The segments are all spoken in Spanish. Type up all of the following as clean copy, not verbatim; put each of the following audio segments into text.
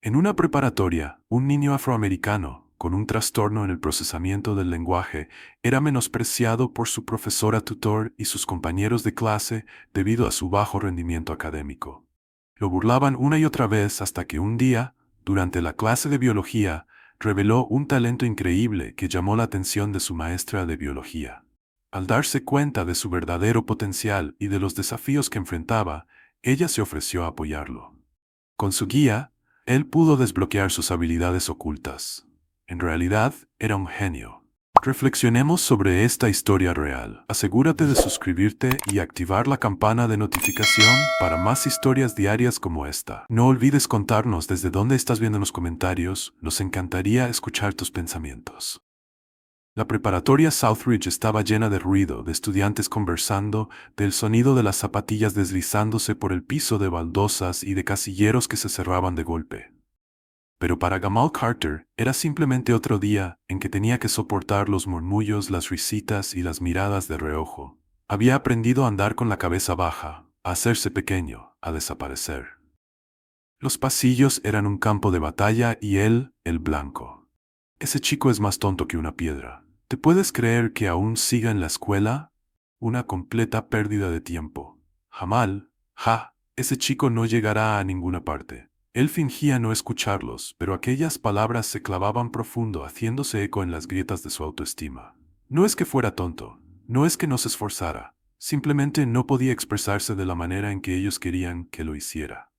En una preparatoria, un niño afroamericano, con un trastorno en el procesamiento del lenguaje, era menospreciado por su profesora tutor y sus compañeros de clase debido a su bajo rendimiento académico. Lo burlaban una y otra vez hasta que un día, durante la clase de biología, reveló un talento increíble que llamó la atención de su maestra de biología. Al darse cuenta de su verdadero potencial y de los desafíos que enfrentaba, ella se ofreció a apoyarlo. Con su guía, él pudo desbloquear sus habilidades ocultas. En realidad, era un genio. Reflexionemos sobre esta historia real. Asegúrate de suscribirte y activar la campana de notificación para más historias diarias como esta. No olvides contarnos desde dónde estás viendo en los comentarios. Nos encantaría escuchar tus pensamientos. La preparatoria Southridge estaba llena de ruido, de estudiantes conversando, del sonido de las zapatillas deslizándose por el piso de baldosas y de casilleros que se cerraban de golpe. Pero para Gamal Carter era simplemente otro día en que tenía que soportar los murmullos, las risitas y las miradas de reojo. Había aprendido a andar con la cabeza baja, a hacerse pequeño, a desaparecer. Los pasillos eran un campo de batalla y él, el blanco. Ese chico es más tonto que una piedra. ¿Te puedes creer que aún siga en la escuela? Una completa pérdida de tiempo. Jamal, ese chico no llegará a ninguna parte. Él fingía no escucharlos, pero aquellas palabras se clavaban profundo, haciéndose eco en las grietas de su autoestima. No es que fuera tonto, no es que no se esforzara, simplemente no podía expresarse de la manera en que ellos querían que lo hiciera.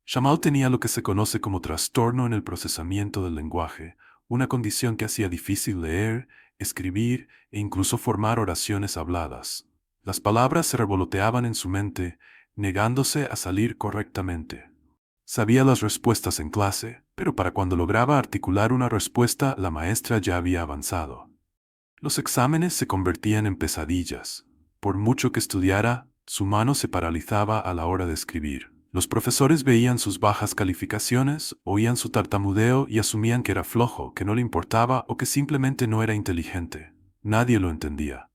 Jamal tenía lo que se conoce como trastorno en el procesamiento del lenguaje, una condición que hacía difícil leer, escribir e incluso formar oraciones habladas. Las palabras se revoloteaban en su mente, negándose a salir correctamente. Sabía las respuestas en clase, pero para cuando lograba articular una respuesta, la maestra ya había avanzado. Los exámenes se convertían en pesadillas. Por mucho que estudiara, su mano se paralizaba a la hora de escribir. Los profesores veían sus bajas calificaciones, oían su tartamudeo y asumían que era flojo, que no le importaba o que simplemente no era inteligente. Nadie lo entendía.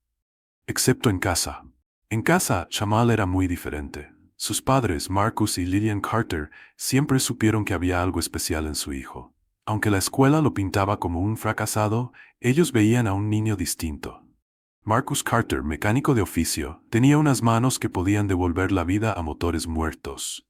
Excepto en casa. En casa, Jamal era muy diferente. Sus padres, Marcus y Lillian Carter, siempre supieron que había algo especial en su hijo. Aunque la escuela lo pintaba como un fracasado, ellos veían a un niño distinto. Marcus Carter, mecánico de oficio, tenía unas manos que podían devolver la vida a motores muertos.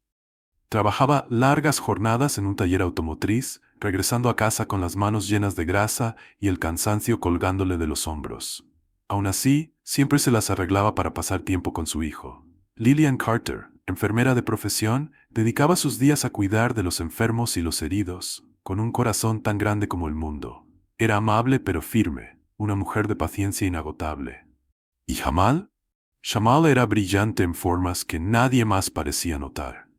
Trabajaba largas jornadas en un taller automotriz, regresando a casa con las manos llenas de grasa y el cansancio colgándole de los hombros. Aún así, siempre se las arreglaba para pasar tiempo con su hijo. Lillian Carter, enfermera de profesión, dedicaba sus días a cuidar de los enfermos y los heridos, con un corazón tan grande como el mundo. Era amable pero firme, una mujer de paciencia inagotable. ¿Y Jamal? Jamal era brillante en formas que nadie más parecía notar.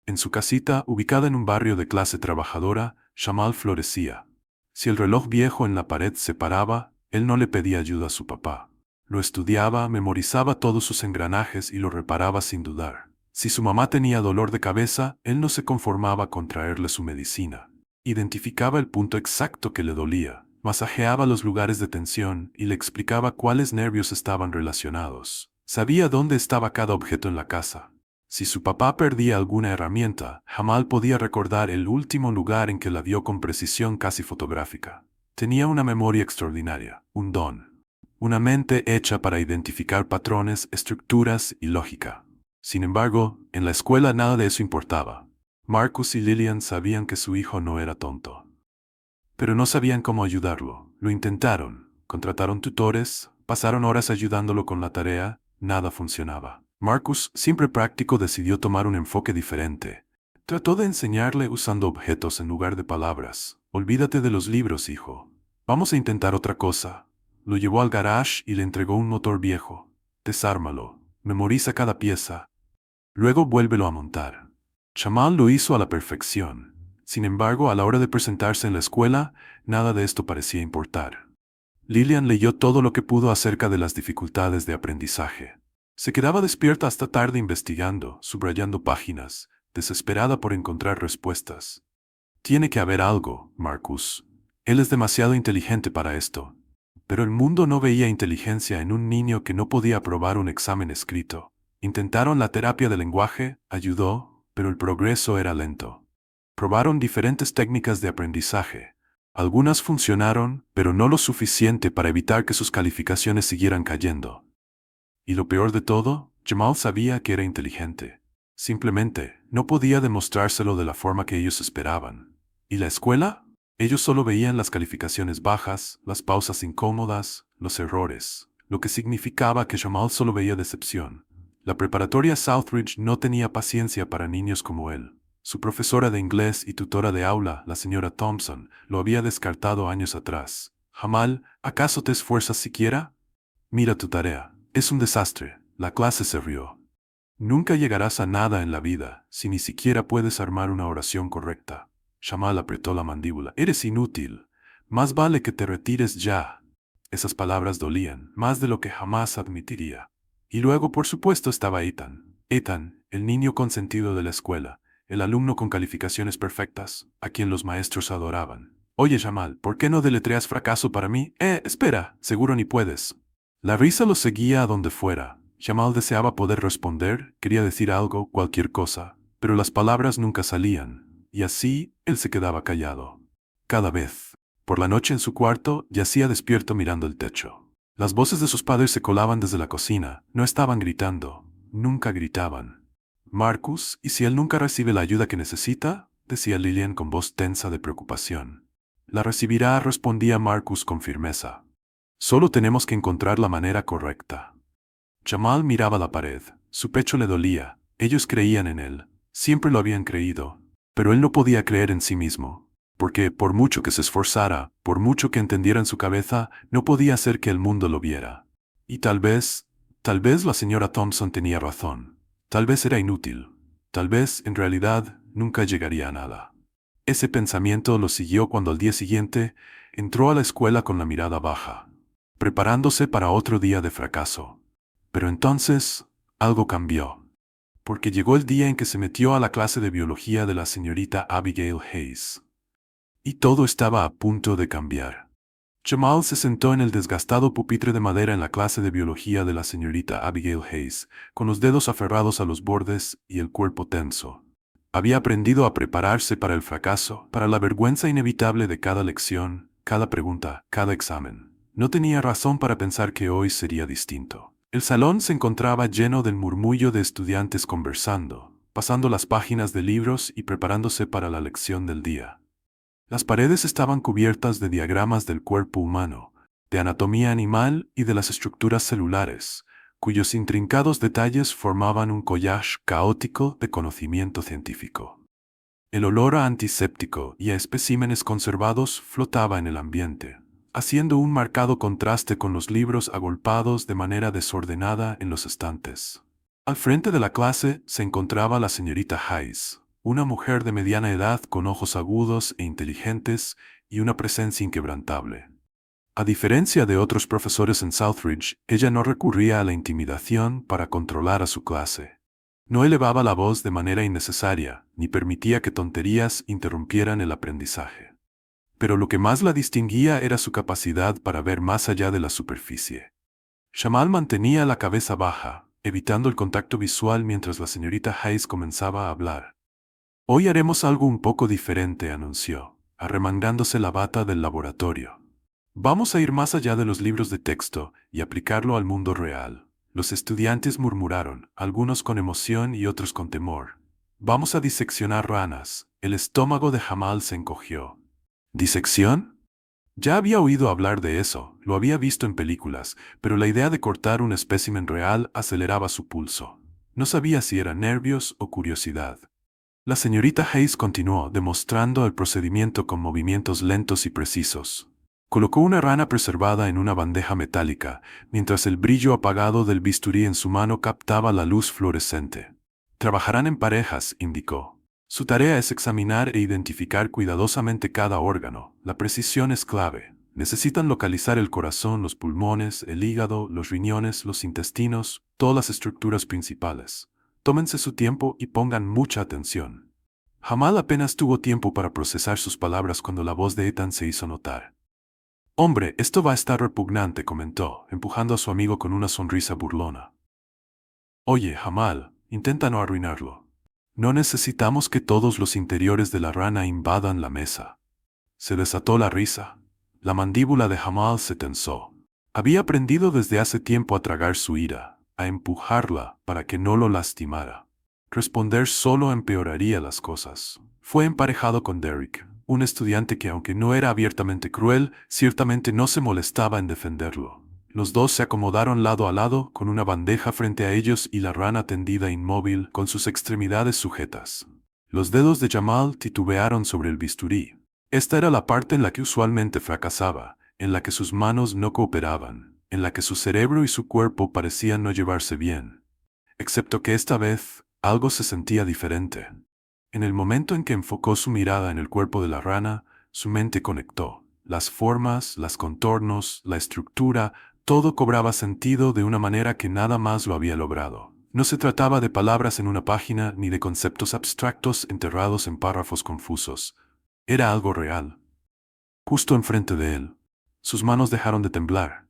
En su casita, ubicada en un barrio de clase trabajadora, Jamal florecía. Si el reloj viejo en la pared se paraba, él no le pedía ayuda a su papá. Lo estudiaba, memorizaba todos sus engranajes y lo reparaba sin dudar. Si su mamá tenía dolor de cabeza, él no se conformaba con traerle su medicina. Identificaba el punto exacto que le dolía, masajeaba los lugares de tensión y le explicaba cuáles nervios estaban relacionados. Sabía dónde estaba cada objeto en la casa. Si su papá perdía alguna herramienta, Jamal podía recordar el último lugar en que la vio con precisión casi fotográfica. Tenía una memoria extraordinaria, un don. Una mente hecha para identificar patrones, estructuras y lógica. Sin embargo, en la escuela nada de eso importaba. Marcus y Lillian sabían que su hijo no era tonto. Pero no sabían cómo ayudarlo. Lo intentaron, contrataron tutores, pasaron horas ayudándolo con la tarea, nada funcionaba. Marcus, siempre práctico, decidió tomar un enfoque diferente. Trató de enseñarle usando objetos en lugar de palabras. Olvídate de los libros, hijo. Vamos a intentar otra cosa. Lo llevó al garage y le entregó un motor viejo. Desármalo. Memoriza cada pieza. Luego vuélvelo a montar. Jamal lo hizo a la perfección. Sin embargo, a la hora de presentarse en la escuela, nada de esto parecía importar. Lillian leyó todo lo que pudo acerca de las dificultades de aprendizaje. Se quedaba despierta hasta tarde investigando, subrayando páginas, desesperada por encontrar respuestas. Tiene que haber algo, Marcus. Él es demasiado inteligente para esto. Pero el mundo no veía inteligencia en un niño que no podía aprobar un examen escrito. Intentaron la terapia del lenguaje, ayudó, pero el progreso era lento. Probaron diferentes técnicas de aprendizaje. Algunas funcionaron, pero no lo suficiente para evitar que sus calificaciones siguieran cayendo. Y lo peor de todo, Jamal sabía que era inteligente. Simplemente, no podía demostrárselo de la forma que ellos esperaban. ¿Y la escuela? Ellos solo veían las calificaciones bajas, las pausas incómodas, los errores, lo que significaba que Jamal solo veía decepción. La preparatoria Southridge no tenía paciencia para niños como él. Su profesora de inglés y tutora de aula, la señora Thompson, lo había descartado años atrás. Jamal, ¿acaso te esfuerzas siquiera? Mira tu tarea. Es un desastre. La clase se rió. Nunca llegarás a nada en la vida si ni siquiera puedes armar una oración correcta. Jamal apretó la mandíbula. Eres inútil. Más vale que te retires ya. Esas palabras dolían, más de lo que jamás admitiría. Y luego, por supuesto, estaba Ethan. Ethan, el niño consentido de la escuela, el alumno con calificaciones perfectas, a quien los maestros adoraban. Oye, Jamal, ¿por qué no deletreas fracaso para mí? Espera, seguro ni puedes. La risa lo seguía a donde fuera. Jamal deseaba poder responder, quería decir algo, cualquier cosa, pero las palabras nunca salían, y así él se quedaba callado. Cada vez. Por la noche en su cuarto, yacía despierto mirando el techo. Las voces de sus padres se colaban desde la cocina, no estaban gritando, nunca gritaban. Marcus, ¿y si él nunca recibe la ayuda que necesita? Decía Lillian con voz tensa de preocupación. La recibirá, respondía Marcus con firmeza. Solo tenemos que encontrar la manera correcta. Jamal miraba la pared. Su pecho le dolía. Ellos creían en él. Siempre lo habían creído. Pero él no podía creer en sí mismo. Porque, por mucho que se esforzara, por mucho que entendiera en su cabeza, no podía hacer que el mundo lo viera. Y tal vez la señora Thompson tenía razón. Tal vez era inútil. Tal vez, en realidad, nunca llegaría a nada. Ese pensamiento lo siguió cuando al día siguiente entró a la escuela con la mirada baja, preparándose para otro día de fracaso. Pero entonces, algo cambió. Porque llegó el día en que se metió a la clase de biología de la señorita Abigail Hayes. Y todo estaba a punto de cambiar. Jamal se sentó en el desgastado pupitre de madera en la clase de biología de la señorita Abigail Hayes, con los dedos aferrados a los bordes y el cuerpo tenso. Había aprendido a prepararse para el fracaso, para la vergüenza inevitable de cada lección, cada pregunta, cada examen. No tenía razón para pensar que hoy sería distinto. El salón se encontraba lleno del murmullo de estudiantes conversando, pasando las páginas de libros y preparándose para la lección del día. Las paredes estaban cubiertas de diagramas del cuerpo humano, de anatomía animal y de las estructuras celulares, cuyos intrincados detalles formaban un collage caótico de conocimiento científico. El olor a antiséptico y a especímenes conservados flotaba en el ambiente, haciendo un marcado contraste con los libros agolpados de manera desordenada en los estantes. Al frente de la clase se encontraba la señorita Hayes, una mujer de mediana edad con ojos agudos e inteligentes y una presencia inquebrantable. A diferencia de otros profesores en Southridge, ella no recurría a la intimidación para controlar a su clase. No elevaba la voz de manera innecesaria, ni permitía que tonterías interrumpieran el aprendizaje. Pero lo que más la distinguía era su capacidad para ver más allá de la superficie. Jamal mantenía la cabeza baja, evitando el contacto visual mientras la señorita Hayes comenzaba a hablar. Hoy haremos algo un poco diferente, anunció, arremangándose la bata del laboratorio. Vamos a ir más allá de los libros de texto y aplicarlo al mundo real. Los estudiantes murmuraron, algunos con emoción y otros con temor. Vamos a diseccionar ranas. El estómago de Jamal se encogió. ¿Disección? Ya había oído hablar de eso, lo había visto en películas, pero la idea de cortar un espécimen real aceleraba su pulso. No sabía si era nervios o curiosidad. La señorita Hayes continuó, demostrando el procedimiento con movimientos lentos y precisos. Colocó una rana preservada en una bandeja metálica, mientras el brillo apagado del bisturí en su mano captaba la luz fluorescente. Trabajarán en parejas, indicó. Su tarea es examinar e identificar cuidadosamente cada órgano. La precisión es clave. Necesitan localizar el corazón, los pulmones, el hígado, los riñones, los intestinos, todas las estructuras principales. Tómense su tiempo y pongan mucha atención. Jamal apenas tuvo tiempo para procesar sus palabras cuando la voz de Ethan se hizo notar. Hombre, esto va a estar repugnante, comentó, empujando a su amigo con una sonrisa burlona. Oye, Jamal, intenta no arruinarlo. No necesitamos que todos los interiores de la rana invadan la mesa. Se desató la risa. La mandíbula de Jamal se tensó. Había aprendido desde hace tiempo a tragar su ira, a empujarla para que no lo lastimara. Responder solo empeoraría las cosas. Fue emparejado con Derek, un estudiante que, aunque no era abiertamente cruel, ciertamente no se molestaba en defenderlo. Los dos se acomodaron lado a lado, con una bandeja frente a ellos y la rana tendida inmóvil, con sus extremidades sujetas. Los dedos de Jamal titubearon sobre el bisturí. Esta era la parte en la que usualmente fracasaba, en la que sus manos no cooperaban, en la que su cerebro y su cuerpo parecían no llevarse bien. Excepto que esta vez, algo se sentía diferente. En el momento en que enfocó su mirada en el cuerpo de la rana, su mente conectó. Las formas, los contornos, la estructura, todo cobraba sentido de una manera que nada más lo había logrado. No se trataba de palabras en una página ni de conceptos abstractos enterrados en párrafos confusos. Era algo real. Justo enfrente de él. Sus manos dejaron de temblar.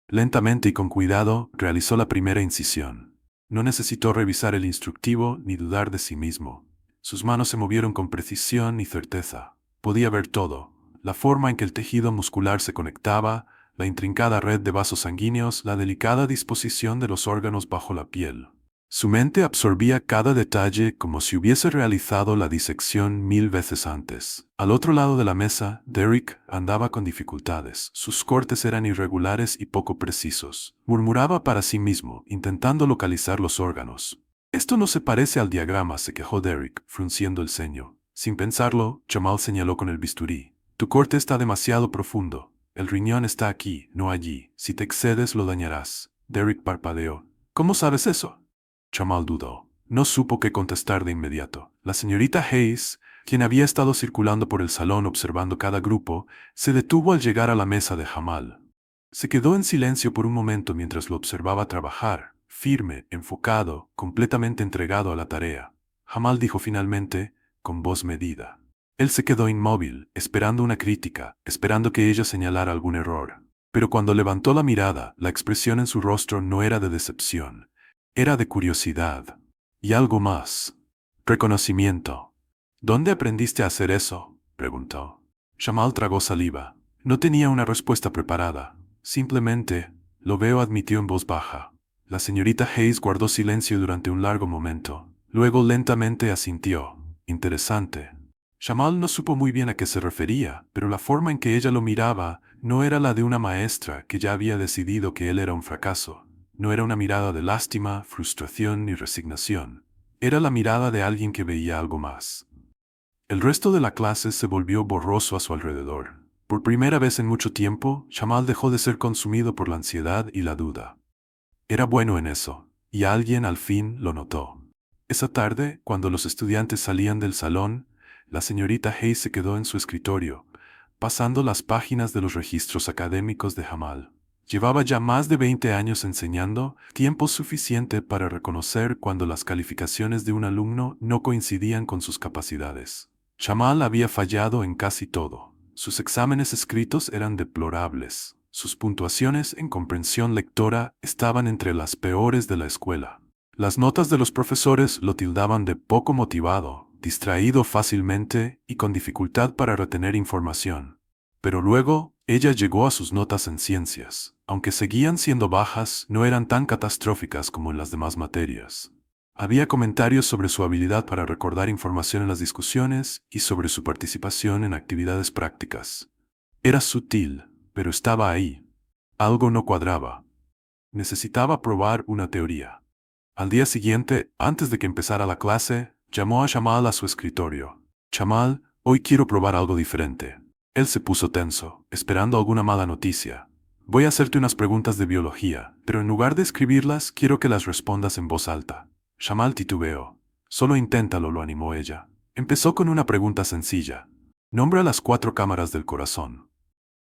Lentamente y con cuidado, realizó la primera incisión. No necesitó revisar el instructivo ni dudar de sí mismo. Sus manos se movieron con precisión y certeza. Podía ver todo. La forma en que el tejido muscular se conectaba, la intrincada red de vasos sanguíneos, la delicada disposición de los órganos bajo la piel. Su mente absorbía cada detalle como si hubiese realizado la disección 1000 veces antes. Al otro lado de la mesa, Derek andaba con dificultades. Sus cortes eran irregulares y poco precisos. Murmuraba para sí mismo, intentando localizar los órganos. Esto no se parece al diagrama, se quejó Derek, frunciendo el ceño. Sin pensarlo, Jamal señaló con el bisturí. Tu corte está demasiado profundo. El riñón está aquí, no allí. Si te excedes, lo dañarás. Derek parpadeó. ¿Cómo sabes eso? Jamal dudó. No supo qué contestar de inmediato. La señorita Hayes, quien había estado circulando por el salón observando cada grupo, se detuvo al llegar a la mesa de Jamal. Se quedó en silencio por un momento mientras lo observaba trabajar, firme, enfocado, completamente entregado a la tarea. Jamal dijo finalmente, con voz medida. Él se quedó inmóvil, esperando una crítica, esperando que ella señalara algún error. Pero cuando levantó la mirada, la expresión en su rostro no era de decepción. Era de curiosidad. Y algo más. Reconocimiento. ¿Dónde aprendiste a hacer eso?, preguntó. Jamal tragó saliva. No tenía una respuesta preparada. Simplemente, lo veo, admitió en voz baja. La señorita Hayes guardó silencio durante un largo momento. Luego lentamente asintió. Interesante. Jamal no supo muy bien a qué se refería, pero la forma en que ella lo miraba no era la de una maestra que ya había decidido que él era un fracaso. No era una mirada de lástima, frustración ni resignación. Era la mirada de alguien que veía algo más. El resto de la clase se volvió borroso a su alrededor. Por primera vez en mucho tiempo, Jamal dejó de ser consumido por la ansiedad y la duda. Era bueno en eso, y alguien al fin lo notó. Esa tarde, cuando los estudiantes salían del salón, la señorita Hayes se quedó en su escritorio, pasando las páginas de los registros académicos de Jamal. Llevaba ya más de 20 años enseñando, tiempo suficiente para reconocer cuando las calificaciones de un alumno no coincidían con sus capacidades. Jamal había fallado en casi todo. Sus exámenes escritos eran deplorables. Sus puntuaciones en comprensión lectora estaban entre las peores de la escuela. Las notas de los profesores lo tildaban de poco motivado, distraído fácilmente y con dificultad para retener información. Pero luego, ella llegó a sus notas en ciencias. Aunque seguían siendo bajas, no eran tan catastróficas como en las demás materias. Había comentarios sobre su habilidad para recordar información en las discusiones y sobre su participación en actividades prácticas. Era sutil, pero estaba ahí. Algo no cuadraba. Necesitaba probar una teoría. Al día siguiente, antes de que empezara la clase, llamó a Jamal a su escritorio. Jamal, hoy quiero probar algo diferente. Él se puso tenso, esperando alguna mala noticia. Voy a hacerte unas preguntas de biología, pero en lugar de escribirlas, quiero que las respondas en voz alta. Jamal titubeó. Solo inténtalo, lo animó ella. Empezó con una pregunta sencilla. Nombra las 4 cámaras del corazón.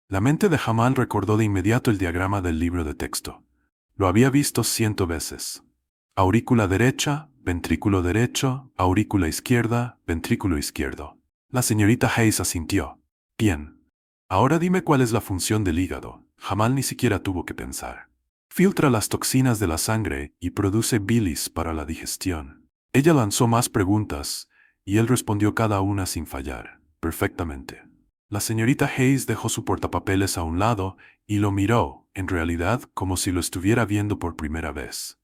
La mente de Jamal recordó de inmediato el diagrama del libro de texto. Lo había visto 100 veces. Aurícula derecha, ventrículo derecho, aurícula izquierda, ventrículo izquierdo. La señorita Hayes asintió. Bien. Ahora dime cuál es la función del hígado. Jamal ni siquiera tuvo que pensar. Filtra las toxinas de la sangre y produce bilis para la digestión. Ella lanzó más preguntas, y él respondió cada una sin fallar, perfectamente. La señorita Hayes dejó su portapapeles a un lado y lo miró, en realidad, como si lo estuviera viendo por primera vez.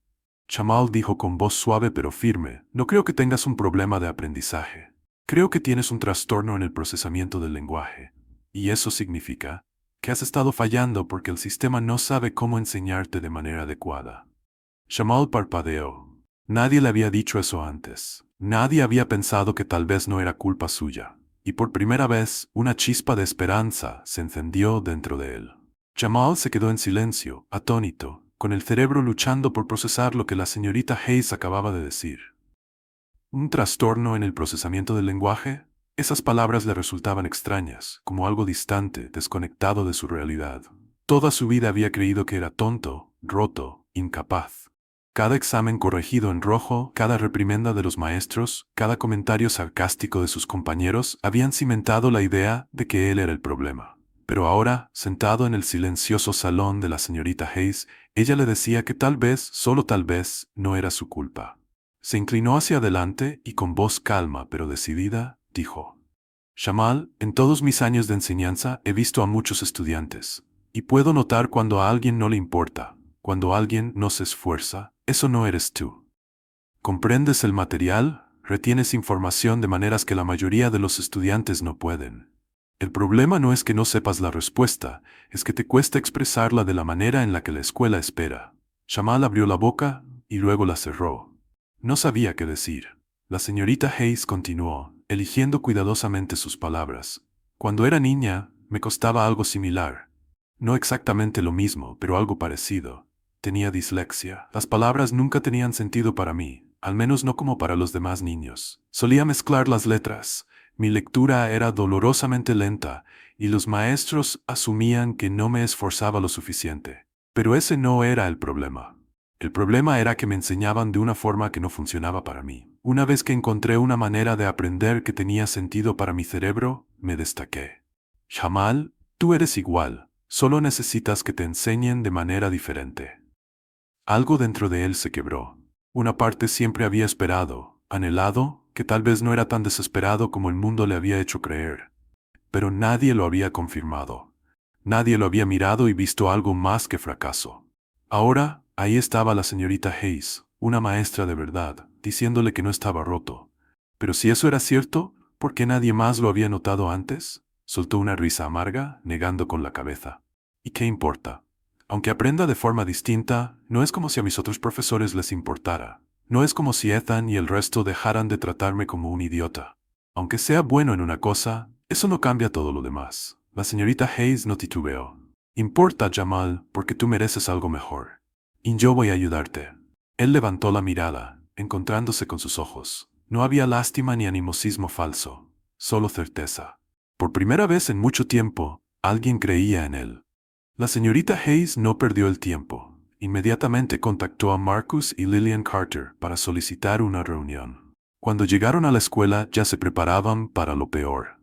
Jamal dijo con voz suave pero firme, no creo que tengas un problema de aprendizaje. Creo que tienes un trastorno en el procesamiento del lenguaje. Y eso significa que has estado fallando porque el sistema no sabe cómo enseñarte de manera adecuada. Jamal parpadeó. Nadie le había dicho eso antes. Nadie había pensado que tal vez no era culpa suya. Y por primera vez, una chispa de esperanza se encendió dentro de él. Jamal se quedó en silencio, atónito, con el cerebro luchando por procesar lo que la señorita Hayes acababa de decir. ¿Un trastorno en el procesamiento del lenguaje? Esas palabras le resultaban extrañas, como algo distante, desconectado de su realidad. Toda su vida había creído que era tonto, roto, incapaz. Cada examen corregido en rojo, cada reprimenda de los maestros, cada comentario sarcástico de sus compañeros habían cimentado la idea de que él era el problema. Pero ahora, sentado en el silencioso salón de la señorita Hayes, ella le decía que tal vez, solo tal vez, no era su culpa. Se inclinó hacia adelante y con voz calma pero decidida, dijo: Jamal, en todos mis años de enseñanza he visto a muchos estudiantes, y puedo notar cuando a alguien no le importa, cuando alguien no se esfuerza. Eso no eres tú. Comprendes el material, retienes información de maneras que la mayoría de los estudiantes no pueden. El problema no es que no sepas la respuesta, es que te cuesta expresarla de la manera en la que la escuela espera. Jamal abrió la boca y luego la cerró. No sabía qué decir. La señorita Hayes continuó, eligiendo cuidadosamente sus palabras. Cuando era niña, me costaba algo similar. No exactamente lo mismo, pero algo parecido. Tenía dislexia. Las palabras nunca tenían sentido para mí, al menos no como para los demás niños. Solía mezclar las letras. Mi lectura era dolorosamente lenta, y los maestros asumían que no me esforzaba lo suficiente. Pero ese no era el problema. El problema era que me enseñaban de una forma que no funcionaba para mí. Una vez que encontré una manera de aprender que tenía sentido para mi cerebro, me destaqué. Jamal, tú eres igual, solo necesitas que te enseñen de manera diferente. Algo dentro de él se quebró. Una parte siempre había esperado, anhelado, que tal vez no era tan desesperado como el mundo le había hecho creer. Pero nadie lo había confirmado. Nadie lo había mirado y visto algo más que fracaso. Ahora, ahí estaba la señorita Hayes, una maestra de verdad, diciéndole que no estaba roto. Pero si eso era cierto, ¿por qué nadie más lo había notado antes? Soltó una risa amarga, negando con la cabeza. ¿Y qué importa? Aunque aprenda de forma distinta, no es como si a mis otros profesores les importara. No es como si Ethan y el resto dejaran de tratarme como un idiota. Aunque sea bueno en una cosa, eso no cambia todo lo demás. La señorita Hayes no titubeó. Importa, Jamal, porque tú mereces algo mejor. Y yo voy a ayudarte. Él levantó la mirada, encontrándose con sus ojos. No había lástima ni animosismo falso, solo certeza. Por primera vez en mucho tiempo, alguien creía en él. La señorita Hayes no perdió el tiempo. Inmediatamente contactó a Marcus y Lillian Carter para solicitar una reunión. Cuando llegaron a la escuela ya se preparaban para lo peor.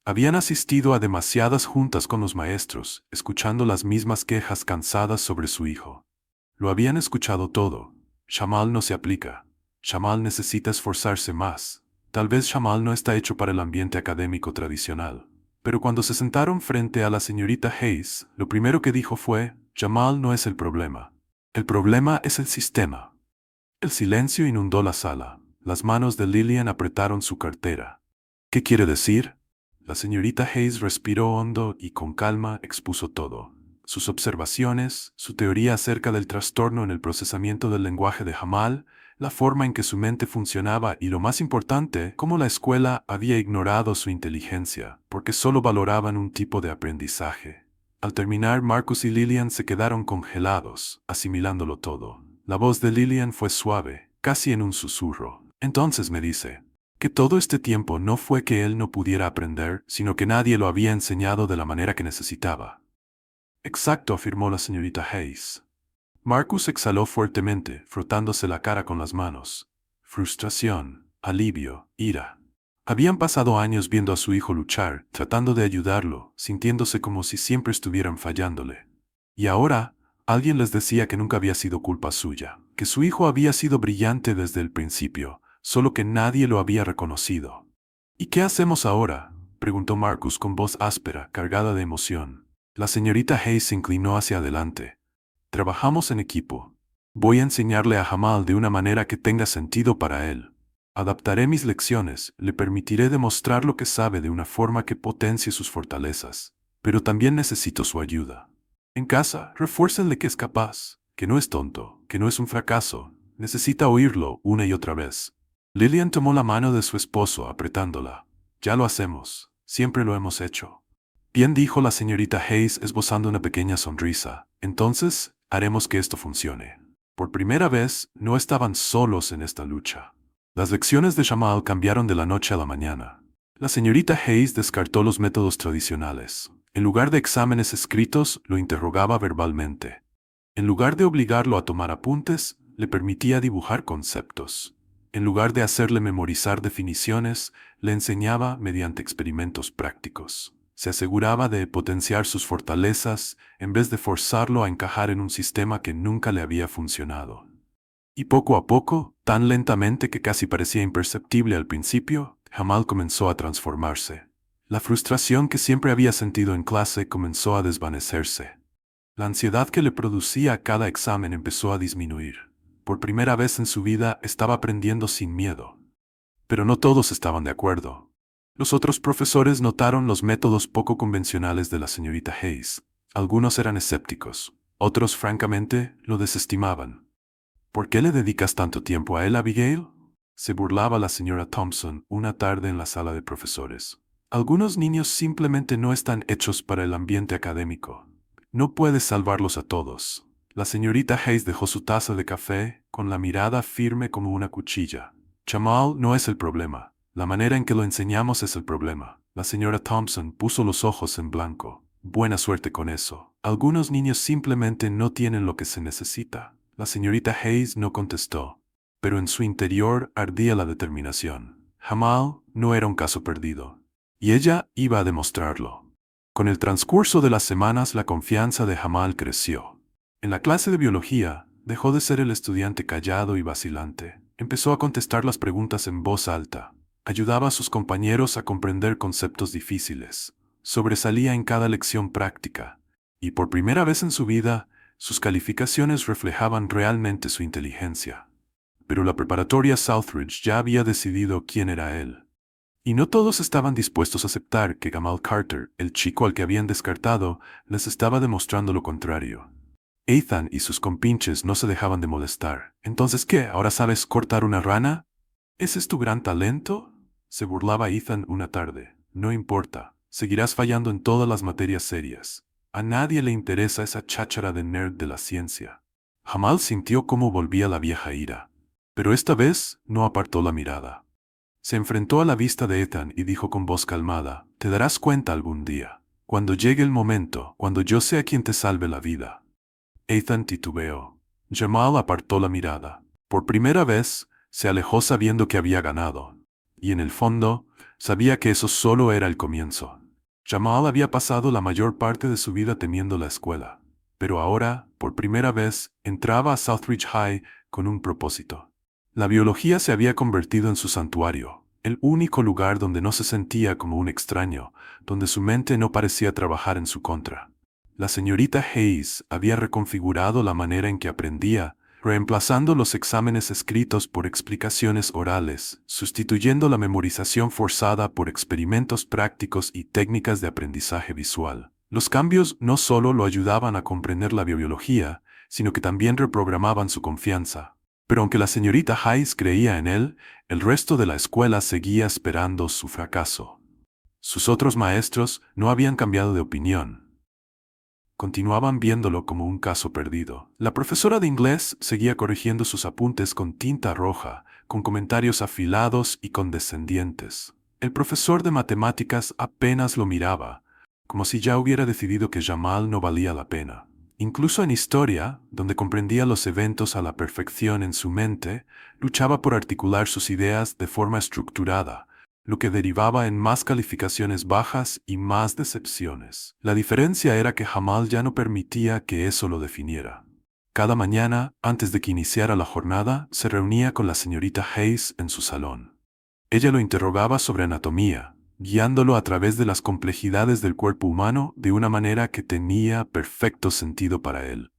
Habían asistido a demasiadas juntas con los maestros, escuchando las mismas quejas cansadas sobre su hijo. Lo habían escuchado todo. Jamal no se aplica. Jamal necesita esforzarse más. Tal vez Jamal no está hecho para el ambiente académico tradicional. Pero cuando se sentaron frente a la señorita Hayes, lo primero que dijo fue: Jamal no es el problema. El problema es el sistema. El silencio inundó la sala. Las manos de Lillian apretaron su cartera. ¿Qué quiere decir? La señorita Hayes respiró hondo y con calma expuso todo. Sus observaciones, su teoría acerca del trastorno en el procesamiento del lenguaje de Jamal, la forma en que su mente funcionaba y, lo más importante, cómo la escuela había ignorado su inteligencia, porque solo valoraban un tipo de aprendizaje. Al terminar, Marcus y Lillian se quedaron congelados, asimilándolo todo. La voz de Lillian fue suave, casi en un susurro. Entonces me dice que todo este tiempo no fue que él no pudiera aprender, sino que nadie lo había enseñado de la manera que necesitaba. Exacto, afirmó la señorita Hayes. Marcus exhaló fuertemente, frotándose la cara con las manos. Frustración, alivio, ira. Habían pasado años viendo a su hijo luchar, tratando de ayudarlo, sintiéndose como si siempre estuvieran fallándole. Y ahora, alguien les decía que nunca había sido culpa suya, que su hijo había sido brillante desde el principio, solo que nadie lo había reconocido. ¿Y qué hacemos ahora?, preguntó Marcus con voz áspera, cargada de emoción. La señorita Hayes se inclinó hacia adelante. Trabajamos en equipo. Voy a enseñarle a Jamal de una manera que tenga sentido para él. Adaptaré mis lecciones, le permitiré demostrar lo que sabe de una forma que potencie sus fortalezas. Pero también necesito su ayuda. En casa, refuércenle que es capaz, que no es tonto, que no es un fracaso. Necesita oírlo una y otra vez. Lillian tomó la mano de su esposo apretándola. Ya lo hacemos. Siempre lo hemos hecho. Bien, dijo la señorita Hayes esbozando una pequeña sonrisa. Entonces, haremos que esto funcione. Por primera vez, no estaban solos en esta lucha. Las lecciones de Jamal cambiaron de la noche a la mañana. La señorita Hayes descartó los métodos tradicionales. En lugar de exámenes escritos, lo interrogaba verbalmente. En lugar de obligarlo a tomar apuntes, le permitía dibujar conceptos. En lugar de hacerle memorizar definiciones, le enseñaba mediante experimentos prácticos. Se aseguraba de potenciar sus fortalezas en vez de forzarlo a encajar en un sistema que nunca le había funcionado. Y poco a poco, tan lentamente que casi parecía imperceptible al principio, Jamal comenzó a transformarse. La frustración que siempre había sentido en clase comenzó a desvanecerse. La ansiedad que le producía cada examen empezó a disminuir. Por primera vez en su vida estaba aprendiendo sin miedo. Pero no todos estaban de acuerdo. Los otros profesores notaron los métodos poco convencionales de la señorita Hayes. Algunos eran escépticos, otros francamente lo desestimaban. ¿Por qué le dedicas tanto tiempo a él, Abigail?, se burlaba la señora Thompson una tarde en la sala de profesores. Algunos niños simplemente no están hechos para el ambiente académico. No puedes salvarlos a todos. La señorita Hayes dejó su taza de café con la mirada firme como una cuchilla. Jamal no es el problema. La manera en que lo enseñamos es el problema. La señora Thompson puso los ojos en blanco. Buena suerte con eso. Algunos niños simplemente no tienen lo que se necesita. La señorita Hayes no contestó, pero en su interior ardía la determinación. Jamal no era un caso perdido, y ella iba a demostrarlo. Con el transcurso de las semanas, la confianza de Jamal creció. En la clase de biología, dejó de ser el estudiante callado y vacilante. Empezó a contestar las preguntas en voz alta. Ayudaba a sus compañeros a comprender conceptos difíciles. Sobresalía en cada lección práctica. Y por primera vez en su vida, sus calificaciones reflejaban realmente su inteligencia. Pero la preparatoria Southridge ya había decidido quién era él. Y no todos estaban dispuestos a aceptar que Jamal Carter, el chico al que habían descartado, les estaba demostrando lo contrario. Ethan y sus compinches no se dejaban de molestar. ¿Entonces qué? ¿Ahora sabes cortar una rana? ¿Ese es tu gran talento?, se burlaba Ethan una tarde. No importa, seguirás fallando en todas las materias serias. A nadie le interesa esa cháchara de nerd de la ciencia. Jamal sintió cómo volvía la vieja ira. Pero esta vez no apartó la mirada. Se enfrentó a la vista de Ethan y dijo con voz calmada: «Te darás cuenta algún día. Cuando llegue el momento, cuando yo sea quien te salve la vida». Ethan titubeó. Jamal apartó la mirada. Por primera vez, se alejó sabiendo que había ganado. Y en el fondo, sabía que eso solo era el comienzo. Jamal había pasado la mayor parte de su vida temiendo la escuela. Pero ahora, por primera vez, entraba a Southridge High con un propósito. La biología se había convertido en su santuario, el único lugar donde no se sentía como un extraño, donde su mente no parecía trabajar en su contra. La señorita Hayes había reconfigurado la manera en que aprendía, reemplazando los exámenes escritos por explicaciones orales, sustituyendo la memorización forzada por experimentos prácticos y técnicas de aprendizaje visual. Los cambios no solo lo ayudaban a comprender la biología, sino que también reprogramaban su confianza. Pero aunque la señorita Hayes creía en él, el resto de la escuela seguía esperando su fracaso. Sus otros maestros no habían cambiado de opinión. Continuaban viéndolo como un caso perdido. La profesora de inglés seguía corrigiendo sus apuntes con tinta roja, con comentarios afilados y condescendientes. El profesor de matemáticas apenas lo miraba, como si ya hubiera decidido que Jamal no valía la pena. Incluso en historia, donde comprendía los eventos a la perfección en su mente, luchaba por articular sus ideas de forma estructurada, lo que derivaba en más calificaciones bajas y más decepciones. La diferencia era que Jamal ya no permitía que eso lo definiera. Cada mañana, antes de que iniciara la jornada, se reunía con la señorita Hayes en su salón. Ella lo interrogaba sobre anatomía, guiándolo a través de las complejidades del cuerpo humano de una manera que tenía perfecto sentido para él.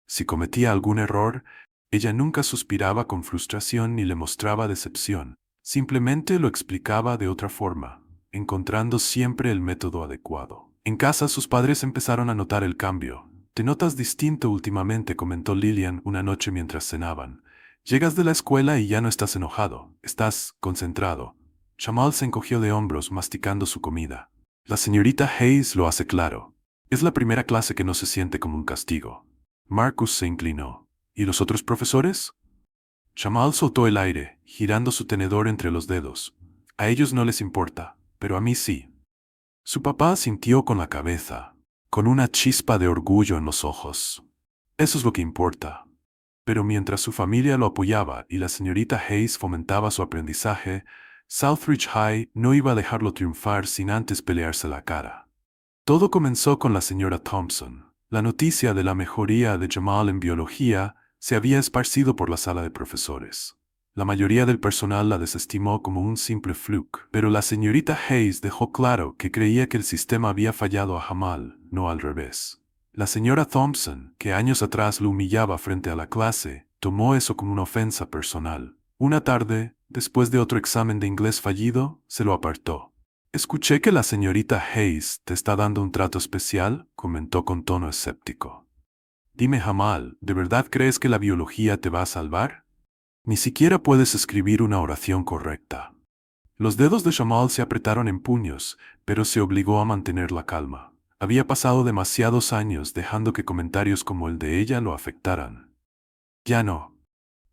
Si cometía algún error, ella nunca suspiraba con frustración ni le mostraba decepción. Simplemente lo explicaba de otra forma, encontrando siempre el método adecuado. En casa sus padres empezaron a notar el cambio. «Te notas distinto últimamente», comentó Lillian una noche mientras cenaban. «Llegas de la escuela y ya no estás enojado, estás concentrado». Jamal se encogió de hombros masticando su comida. «La señorita Hayes lo hace claro. Es la primera clase que no se siente como un castigo». Marcus se inclinó. «¿Y los otros profesores?» Jamal soltó el aire, girando su tenedor entre los dedos. «A ellos no les importa, pero a mí sí». Su papá asintió con la cabeza, con una chispa de orgullo en los ojos. «Eso es lo que importa». Pero mientras su familia lo apoyaba y la señorita Hayes fomentaba su aprendizaje, Southridge High no iba a dejarlo triunfar sin antes pelearse la cara. Todo comenzó con la señora Thompson. La noticia de la mejoría de Jamal en biología se había esparcido por la sala de profesores. La mayoría del personal la desestimó como un simple fluke, pero la señorita Hayes dejó claro que creía que el sistema había fallado a Jamal, no al revés. La señora Thompson, que años atrás lo humillaba frente a la clase, tomó eso como una ofensa personal. Una tarde, después de otro examen de inglés fallido, se lo apartó. «Escuché que la señorita Hayes te está dando un trato especial», comentó con tono escéptico. «Dime, Jamal, ¿de verdad crees que la biología te va a salvar? Ni siquiera puedes escribir una oración correcta». Los dedos de Jamal se apretaron en puños, pero se obligó a mantener la calma. Había pasado demasiados años dejando que comentarios como el de ella lo afectaran. «Ya no.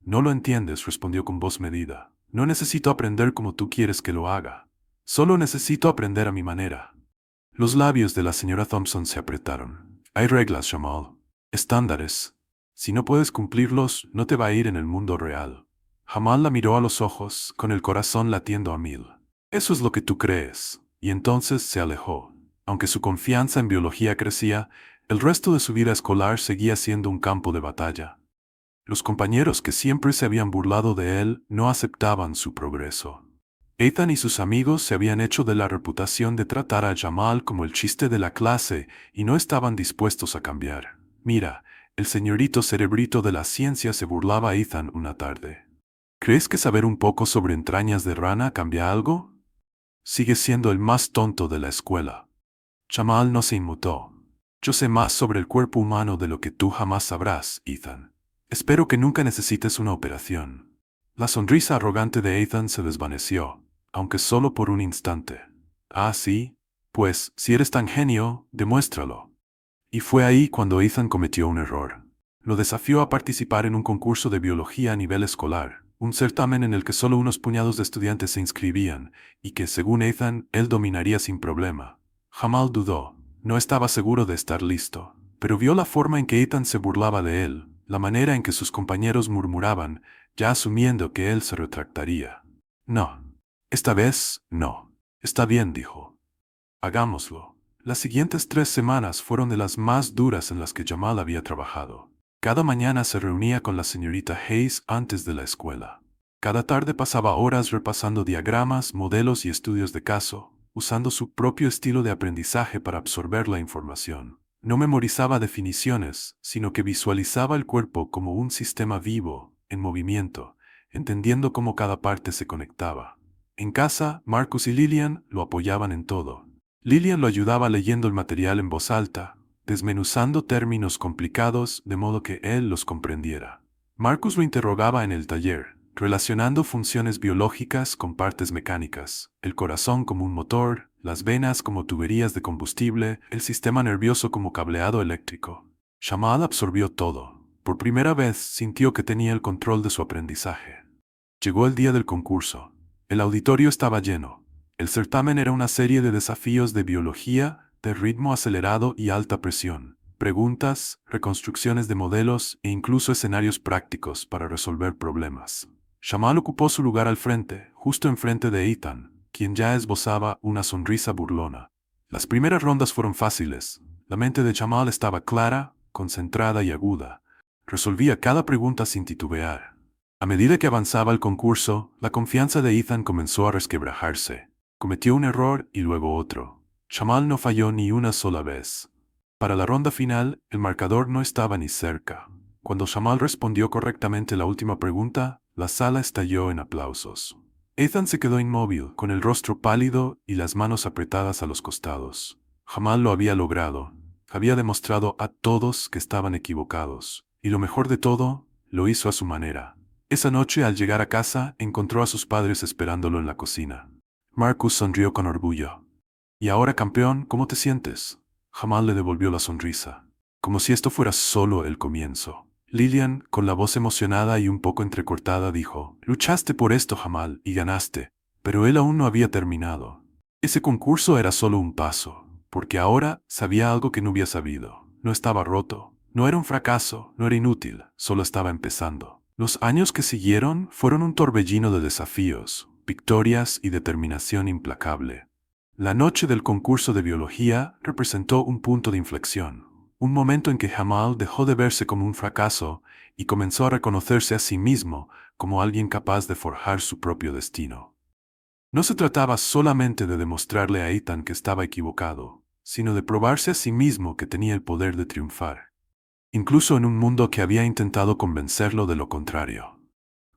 No lo entiendes», respondió con voz medida. «No necesito aprender como tú quieres que lo haga. Solo necesito aprender a mi manera». Los labios de la señora Thompson se apretaron. «Hay reglas, Jamal. Estándares. Si no puedes cumplirlos, no te va a ir en el mundo real». Jamal la miró a los ojos, con el corazón latiendo a mil. «Eso es lo que tú crees». Y entonces se alejó. Aunque su confianza en biología crecía, el resto de su vida escolar seguía siendo un campo de batalla. Los compañeros que siempre se habían burlado de él no aceptaban su progreso. Ethan y sus amigos se habían hecho de la reputación de tratar a Jamal como el chiste de la clase y no estaban dispuestos a cambiar. «Mira, el señorito cerebrito de la ciencia», se burlaba a Ethan una tarde. «¿Crees que saber un poco sobre entrañas de rana cambia algo? Sigues siendo el más tonto de la escuela». Jamal no se inmutó. «Yo sé más sobre el cuerpo humano de lo que tú jamás sabrás, Ethan. Espero que nunca necesites una operación». La sonrisa arrogante de Ethan se desvaneció, aunque solo por un instante. «Ah, sí. Pues, si eres tan genio, demuéstralo». Y fue ahí cuando Ethan cometió un error. Lo desafió a participar en un concurso de biología a nivel escolar, un certamen en el que solo unos puñados de estudiantes se inscribían, y que, según Ethan, él dominaría sin problema. Jamal dudó. No estaba seguro de estar listo, pero vio la forma en que Ethan se burlaba de él, la manera en que sus compañeros murmuraban, ya asumiendo que él se retractaría. «No. Esta vez, no». «Está bien», dijo. «Hagámoslo». Las siguientes 3 semanas fueron de las más duras en las que Jamal había trabajado. Cada mañana se reunía con la señorita Hayes antes de la escuela. Cada tarde pasaba horas repasando diagramas, modelos y estudios de caso, usando su propio estilo de aprendizaje para absorber la información. No memorizaba definiciones, sino que visualizaba el cuerpo como un sistema vivo, en movimiento, entendiendo cómo cada parte se conectaba. En casa, Marcus y Lillian lo apoyaban en todo. Lillian lo ayudaba leyendo el material en voz alta, desmenuzando términos complicados de modo que él los comprendiera. Marcus lo interrogaba en el taller, relacionando funciones biológicas con partes mecánicas, el corazón como un motor, las venas como tuberías de combustible, el sistema nervioso como cableado eléctrico. Jamal absorbió todo. Por primera vez sintió que tenía el control de su aprendizaje. Llegó el día del concurso. El auditorio estaba lleno. El certamen era una serie de desafíos de biología, de ritmo acelerado y alta presión, preguntas, reconstrucciones de modelos e incluso escenarios prácticos para resolver problemas. Jamal ocupó su lugar al frente, justo enfrente de Ethan, quien ya esbozaba una sonrisa burlona. Las primeras rondas fueron fáciles. La mente de Jamal estaba clara, concentrada y aguda, Resolvía cada pregunta sin titubear. A medida que avanzaba el concurso, la confianza de Ethan comenzó a resquebrajarse. Cometió un error y luego otro. Jamal no falló ni una sola vez. Para la ronda final, el marcador no estaba ni cerca. Cuando Jamal respondió correctamente la última pregunta, la sala estalló en aplausos. Ethan se quedó inmóvil, con el rostro pálido y las manos apretadas a los costados. Jamal lo había logrado. Había demostrado a todos que estaban equivocados. Y lo mejor de todo, lo hizo a su manera. Esa noche, al llegar a casa, encontró a sus padres esperándolo en la cocina. Marcus sonrió con orgullo. «¿Y ahora, campeón, cómo te sientes?» Jamal le devolvió la sonrisa, como si esto fuera solo el comienzo. Lillian, con la voz emocionada y un poco entrecortada, dijo: «Luchaste por esto, Jamal, y ganaste». Pero él aún no había terminado. Ese concurso era solo un paso, porque ahora sabía algo que no había sabido. No estaba roto, no era un fracaso, no era inútil, solo estaba empezando. Los años que siguieron fueron un torbellino de desafíos, victorias y determinación implacable. La noche del concurso de biología representó un punto de inflexión, un momento en que Jamal dejó de verse como un fracaso y comenzó a reconocerse a sí mismo como alguien capaz de forjar su propio destino. No se trataba solamente de demostrarle a Ethan que estaba equivocado, sino de probarse a sí mismo que tenía el poder de triunfar, incluso en un mundo que había intentado convencerlo de lo contrario.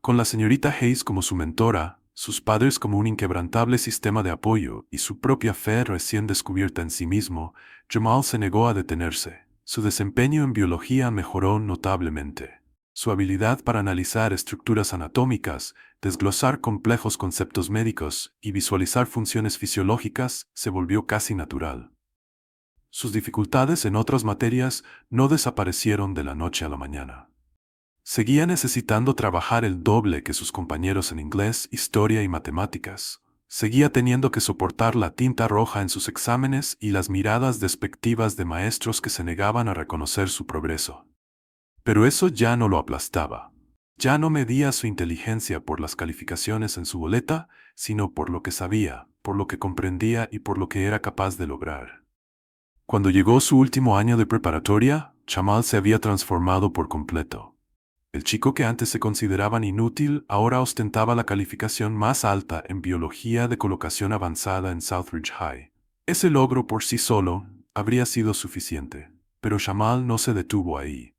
Con la señorita Hayes como su mentora, sus padres como un inquebrantable sistema de apoyo y su propia fe recién descubierta en sí mismo, Jamal se negó a detenerse. Su desempeño en biología mejoró notablemente. Su habilidad para analizar estructuras anatómicas, desglosar complejos conceptos médicos y visualizar funciones fisiológicas se volvió casi natural. Sus dificultades en otras materias no desaparecieron de la noche a la mañana. Seguía necesitando trabajar el doble que sus compañeros en inglés, historia y matemáticas. Seguía teniendo que soportar la tinta roja en sus exámenes y las miradas despectivas de maestros que se negaban a reconocer su progreso. Pero eso ya no lo aplastaba. Ya no medía su inteligencia por las calificaciones en su boleta, sino por lo que sabía, por lo que comprendía y por lo que era capaz de lograr. Cuando llegó su último año de preparatoria, Jamal se había transformado por completo. El chico que antes se consideraba inútil ahora ostentaba la calificación más alta en biología de colocación avanzada en Southridge High. Ese logro por sí solo habría sido suficiente, pero Jamal no se detuvo ahí.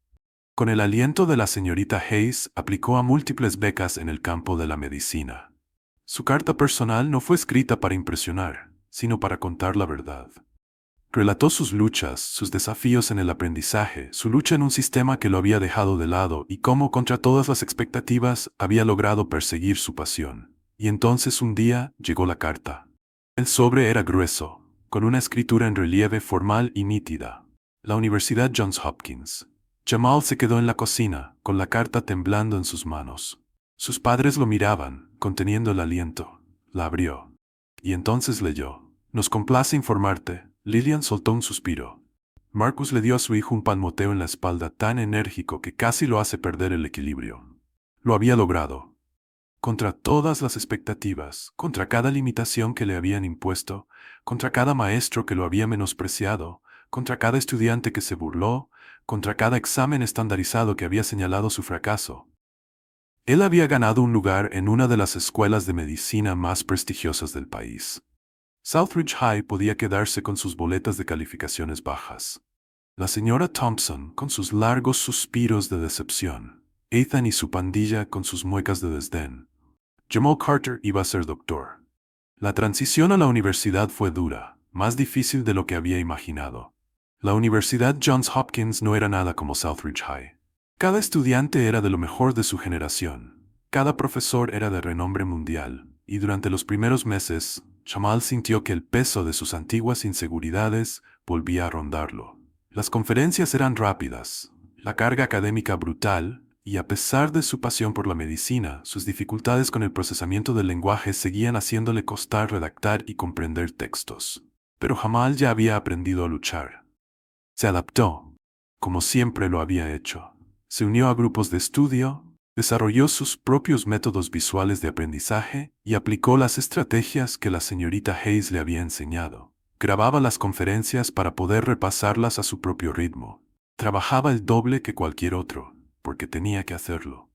Con el aliento de la señorita Hayes, aplicó a múltiples becas en el campo de la medicina. Su carta personal no fue escrita para impresionar, sino para contar la verdad. Relató sus luchas, sus desafíos en el aprendizaje, su lucha en un sistema que lo había dejado de lado y cómo, contra todas las expectativas, había logrado perseguir su pasión. Y entonces un día llegó la carta. El sobre era grueso, con una escritura en relieve formal y nítida. La Universidad Johns Hopkins. Jamal se quedó en la cocina, con la carta temblando en sus manos. Sus padres lo miraban, conteniendo el aliento. La abrió. Y entonces leyó: «Nos complace informarte». Lillian soltó un suspiro. Marcus le dio a su hijo un palmoteo en la espalda tan enérgico que casi lo hace perder el equilibrio. Lo había logrado. Contra todas las expectativas, contra cada limitación que le habían impuesto, contra cada maestro que lo había menospreciado, contra cada estudiante que se burló, contra cada examen estandarizado que había señalado su fracaso. Él había ganado un lugar en una de las escuelas de medicina más prestigiosas del país. Southridge High podía quedarse con sus boletas de calificaciones bajas. La señora Thompson con sus largos suspiros de decepción. Ethan y su pandilla con sus muecas de desdén. Jamal Carter iba a ser doctor. La transición a la universidad fue dura, más difícil de lo que había imaginado. La Universidad Johns Hopkins no era nada como Southridge High. Cada estudiante era de lo mejor de su generación. Cada profesor era de renombre mundial, y durante los primeros meses, Jamal sintió que el peso de sus antiguas inseguridades volvía a rondarlo. Las conferencias eran rápidas, la carga académica brutal, y a pesar de su pasión por la medicina, sus dificultades con el procesamiento del lenguaje seguían haciéndole costar redactar y comprender textos. Pero Jamal ya había aprendido a luchar. Se adaptó, como siempre lo había hecho. Se unió a grupos de estudio, desarrolló sus propios métodos visuales de aprendizaje y aplicó las estrategias que la señorita Hayes le había enseñado. Grababa las conferencias para poder repasarlas a su propio ritmo. Trabajaba el doble que cualquier otro, porque tenía que hacerlo.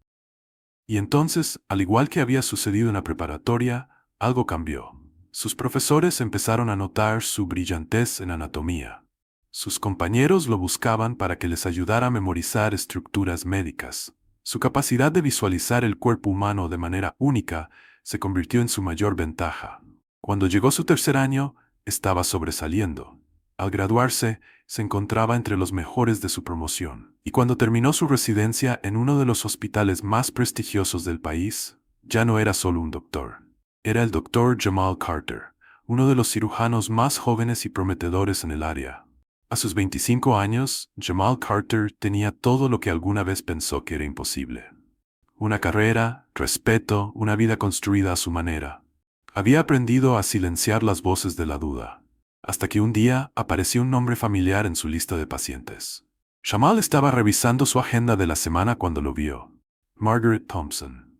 Y entonces, al igual que había sucedido en la preparatoria, algo cambió. Sus profesores empezaron a notar su brillantez en anatomía. Sus compañeros lo buscaban para que les ayudara a memorizar estructuras médicas. Su capacidad de visualizar el cuerpo humano de manera única se convirtió en su mayor ventaja. Cuando llegó su tercer año, estaba sobresaliendo. Al graduarse, se encontraba entre los mejores de su promoción. Y cuando terminó su residencia en uno de los hospitales más prestigiosos del país, ya no era solo un doctor. Era el doctor Jamal Carter, uno de los cirujanos más jóvenes y prometedores en el área. A sus 25 años, Jamal Carter tenía todo lo que alguna vez pensó que era imposible. Una carrera, respeto, una vida construida a su manera. Había aprendido a silenciar las voces de la duda. Hasta que un día apareció un nombre familiar en su lista de pacientes. Jamal estaba revisando su agenda de la semana cuando lo vio. Margaret Thompson.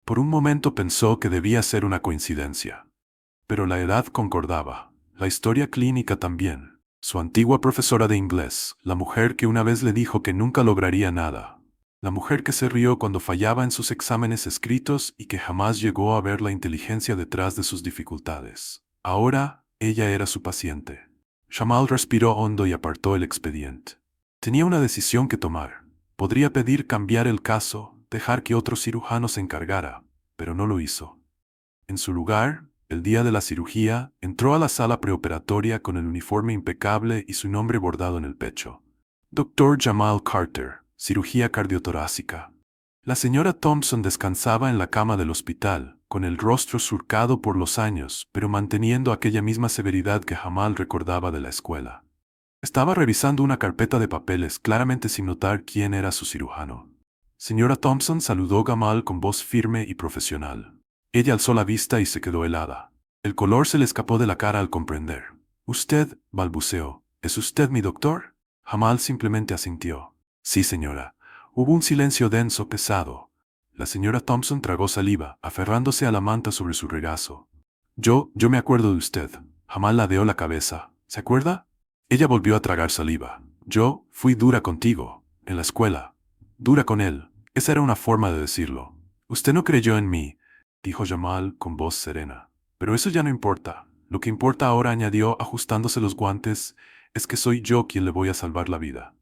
Por un momento pensó que debía ser una coincidencia. Pero la edad concordaba, la historia clínica también. Su antigua profesora de inglés, la mujer que una vez le dijo que nunca lograría nada. La mujer que se rió cuando fallaba en sus exámenes escritos y que jamás llegó a ver la inteligencia detrás de sus dificultades. Ahora, ella era su paciente. Jamal respiró hondo y apartó el expediente. Tenía una decisión que tomar. Podría pedir cambiar el caso, dejar que otro cirujano se encargara, pero no lo hizo. En su lugar, el día de la cirugía, entró a la sala preoperatoria con el uniforme impecable y su nombre bordado en el pecho. Dr. Jamal Carter, cirugía cardiotorácica. La señora Thompson descansaba en la cama del hospital, con el rostro surcado por los años, pero manteniendo aquella misma severidad que Jamal recordaba de la escuela. Estaba revisando una carpeta de papeles, claramente sin notar quién era su cirujano. Señora Thompson saludó a Jamal con voz firme y profesional. Ella alzó la vista y se quedó helada. El color se le escapó de la cara al comprender. «Usted», balbuceó, «¿es usted mi doctor?» Jamal simplemente asintió. «Sí, señora». Hubo un silencio denso, pesado. La señora Thompson tragó saliva, aferrándose a la manta sobre su regazo. Yo me acuerdo de usted». Jamal ladeó la cabeza. «¿Se acuerda?» Ella volvió a tragar saliva. «Yo fui dura contigo, en la escuela. Dura con él». Esa era una forma de decirlo. «Usted no creyó en mí», dijo Jamal con voz serena. «Pero eso ya no importa. Lo que importa ahora», añadió ajustándose los guantes, «es que soy yo quien le voy a salvar la vida».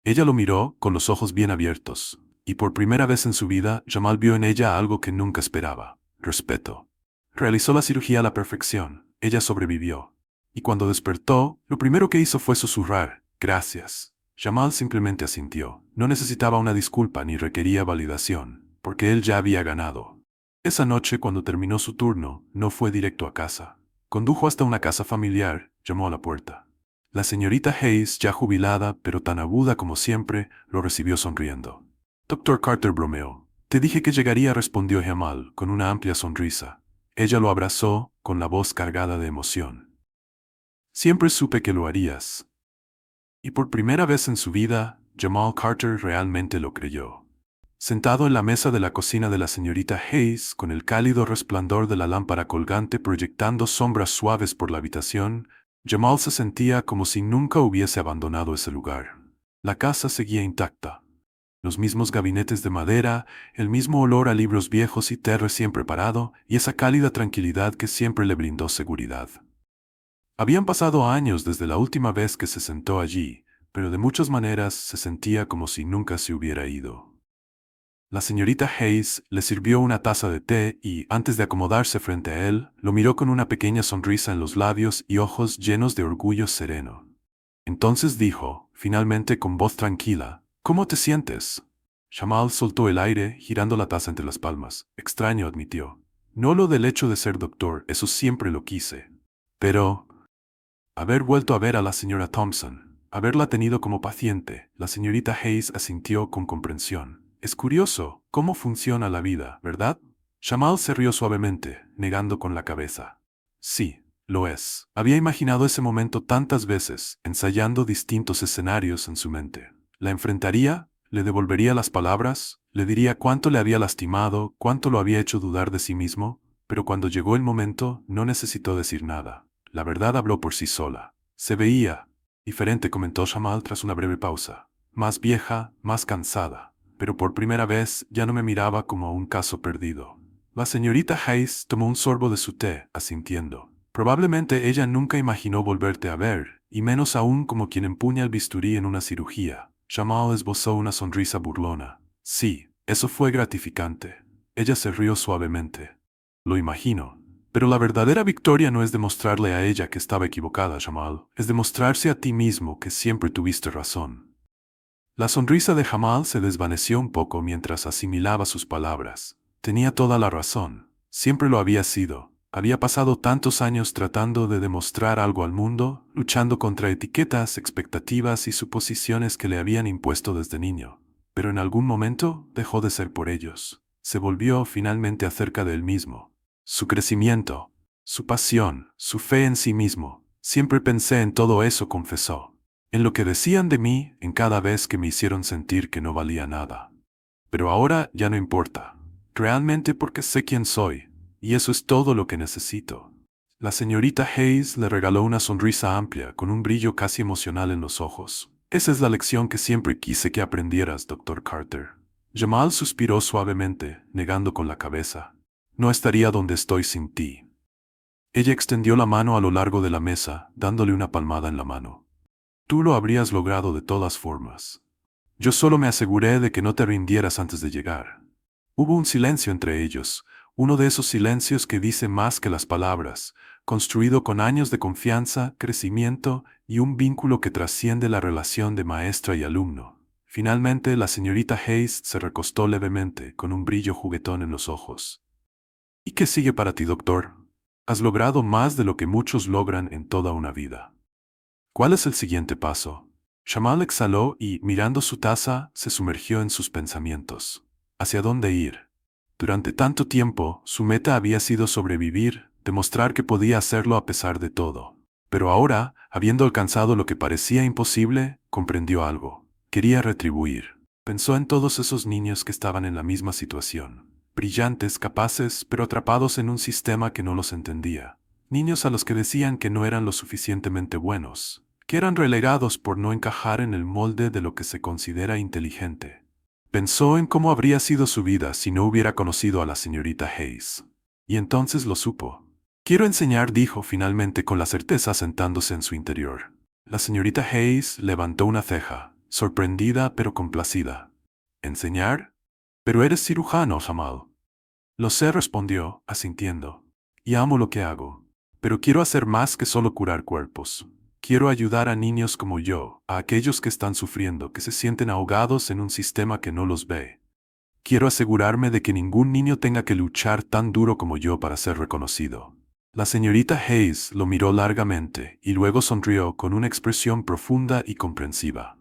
Ella lo miró con los ojos bien abiertos, y por primera vez en su vida, Jamal vio en ella algo que nunca esperaba: respeto. Realizó la cirugía a la perfección. Ella sobrevivió. Y cuando despertó, lo primero que hizo fue susurrar: «Gracias». Jamal simplemente asintió. No necesitaba una disculpa ni requería validación, porque él ya había ganado. Esa noche, cuando terminó su turno, no fue directo a casa. Condujo hasta una casa familiar, llamó a la puerta. La señorita Hayes, ya jubilada, pero tan aguda como siempre, lo recibió sonriendo. «Dr. Carter», bromeó. «Te dije que llegaría», respondió Jamal, con una amplia sonrisa. Ella lo abrazó, con la voz cargada de emoción. «Siempre supe que lo harías». Y por primera vez en su vida, Jamal Carter realmente lo creyó. Sentado en la mesa de la cocina de la señorita Hayes, con el cálido resplandor de la lámpara colgante proyectando sombras suaves por la habitación, Jamal se sentía como si nunca hubiese abandonado ese lugar. La casa seguía intacta. Los mismos gabinetes de madera, el mismo olor a libros viejos y té recién preparado, y esa cálida tranquilidad que siempre le brindó seguridad. Habían pasado años desde la última vez que se sentó allí, pero de muchas maneras se sentía como si nunca se hubiera ido. La señorita Hayes le sirvió una taza de té y, antes de acomodarse frente a él, lo miró con una pequeña sonrisa en los labios y ojos llenos de orgullo sereno. Entonces dijo, finalmente con voz tranquila: «¿Cómo te sientes?» Jamal soltó el aire, girando la taza entre las palmas. «Extraño», admitió. «No lo del hecho de ser doctor, eso siempre lo quise. Pero haber vuelto a ver a la señora Thompson, haberla tenido como paciente», la señorita Hayes asintió con comprensión. «Es curioso cómo funciona la vida, ¿verdad?» Jamal se rió suavemente, negando con la cabeza. «Sí, lo es». Había imaginado ese momento tantas veces, ensayando distintos escenarios en su mente. La enfrentaría, le devolvería las palabras, le diría cuánto le había lastimado, cuánto lo había hecho dudar de sí mismo, pero cuando llegó el momento, no necesitó decir nada. La verdad habló por sí sola. «Se veía diferente», comentó Jamal tras una breve pausa. «Más vieja, más cansada. pero por primera vez ya no me miraba como un caso perdido. La señorita Hayes tomó un sorbo de su té, asintiendo. Probablemente ella nunca imaginó volverte a ver, y menos aún como quien empuña el bisturí en una cirugía. Jamal esbozó una sonrisa burlona. Sí, eso fue gratificante. Ella se rió suavemente. Lo imagino. Pero la verdadera victoria no es demostrarle a ella que estaba equivocada, Jamal. Es demostrarse a ti mismo que siempre tuviste razón. La sonrisa de Jamal se desvaneció un poco mientras asimilaba sus palabras. Tenía toda la razón. Siempre lo había sido. Había pasado tantos años tratando de demostrar algo al mundo, luchando contra etiquetas, expectativas y suposiciones que le habían impuesto desde niño. Pero en algún momento dejó de ser por ellos. Se volvió finalmente acerca de él mismo. Su crecimiento, su pasión, su fe en sí mismo. Siempre pensé en todo eso, confesó. En lo que decían de mí, en cada vez que me hicieron sentir que no valía nada. Pero ahora ya no importa. Realmente porque sé quién soy, y eso es todo lo que necesito. La señorita Hayes le regaló una sonrisa amplia, con un brillo casi emocional en los ojos. Esa es la lección que siempre quise que aprendieras, Dr. Carter. Jamal suspiró suavemente, negando con la cabeza. No estaría donde estoy sin ti. Ella extendió la mano a lo largo de la mesa, dándole una palmada en la mano. Tú lo habrías logrado de todas formas. Yo solo me aseguré de que no te rindieras antes de llegar. Hubo un silencio entre ellos, uno de esos silencios que dice más que las palabras, construido con años de confianza, crecimiento y un vínculo que trasciende la relación de maestra y alumno. Finalmente, la señorita Hayes se recostó levemente, con un brillo juguetón en los ojos. ¿Y qué sigue para ti, doctor? Has logrado más de lo que muchos logran en toda una vida. ¿Cuál es el siguiente paso? Jamal exhaló y, mirando su taza, se sumergió en sus pensamientos. ¿Hacia dónde ir? Durante tanto tiempo, su meta había sido sobrevivir, demostrar que podía hacerlo a pesar de todo. Pero ahora, habiendo alcanzado lo que parecía imposible, comprendió algo. Quería retribuir. Pensó en todos esos niños que estaban en la misma situación. Brillantes, capaces, pero atrapados en un sistema que no los entendía. Niños a los que decían que no eran lo suficientemente buenos, que eran relegados por no encajar en el molde de lo que se considera inteligente. Pensó en cómo habría sido su vida si no hubiera conocido a la señorita Hayes. Y entonces lo supo. Quiero enseñar, dijo finalmente con la certeza sentándose en su interior. La señorita Hayes levantó una ceja, sorprendida pero complacida. ¿Enseñar? Pero eres cirujano, Jamal. Lo sé, respondió, asintiendo. Y amo lo que hago. Pero quiero hacer más que solo curar cuerpos. Quiero ayudar a niños como yo, a aquellos que están sufriendo, que se sienten ahogados en un sistema que no los ve. Quiero asegurarme de que ningún niño tenga que luchar tan duro como yo para ser reconocido. La señorita Hayes lo miró largamente y luego sonrió con una expresión profunda y comprensiva.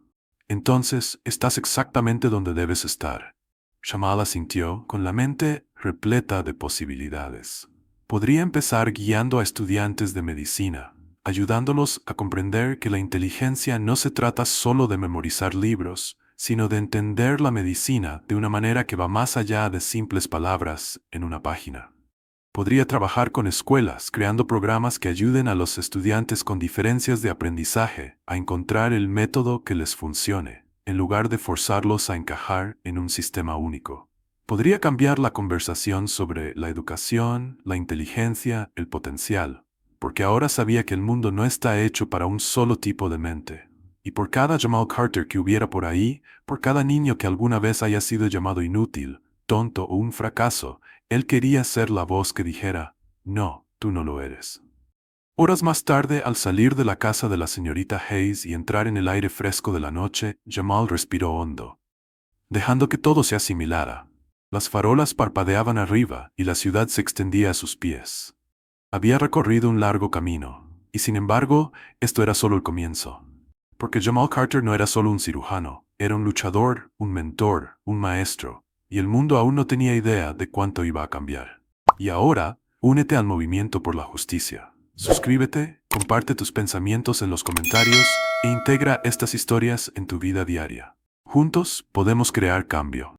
Entonces, estás exactamente donde debes estar. Jamal asintió, con la mente repleta de posibilidades. Podría empezar guiando a estudiantes de medicina, ayudándolos a comprender que la inteligencia no se trata solo de memorizar libros, sino de entender la medicina de una manera que va más allá de simples palabras en una página. Podría trabajar con escuelas, creando programas que ayuden a los estudiantes con diferencias de aprendizaje a encontrar el método que les funcione, en lugar de forzarlos a encajar en un sistema único. Podría cambiar la conversación sobre la educación, la inteligencia, el potencial, porque ahora sabía que el mundo no está hecho para un solo tipo de mente. Y por cada Jamal Carter que hubiera por ahí, por cada niño que alguna vez haya sido llamado inútil, tonto o un fracaso, él quería ser la voz que dijera, no, tú no lo eres. Horas más tarde, al salir de la casa de la señorita Hayes y entrar en el aire fresco de la noche, Jamal respiró hondo, dejando que todo se asimilara. Las farolas parpadeaban arriba y la ciudad se extendía a sus pies. Había recorrido un largo camino, y sin embargo, esto era solo el comienzo. Porque Jamal Carter no era solo un cirujano, era un luchador, un mentor, un maestro, y el mundo aún no tenía idea de cuánto iba a cambiar. Y ahora, únete al movimiento por la justicia. Suscríbete, comparte tus pensamientos en los comentarios e integra estas historias en tu vida diaria. Juntos podemos crear cambio.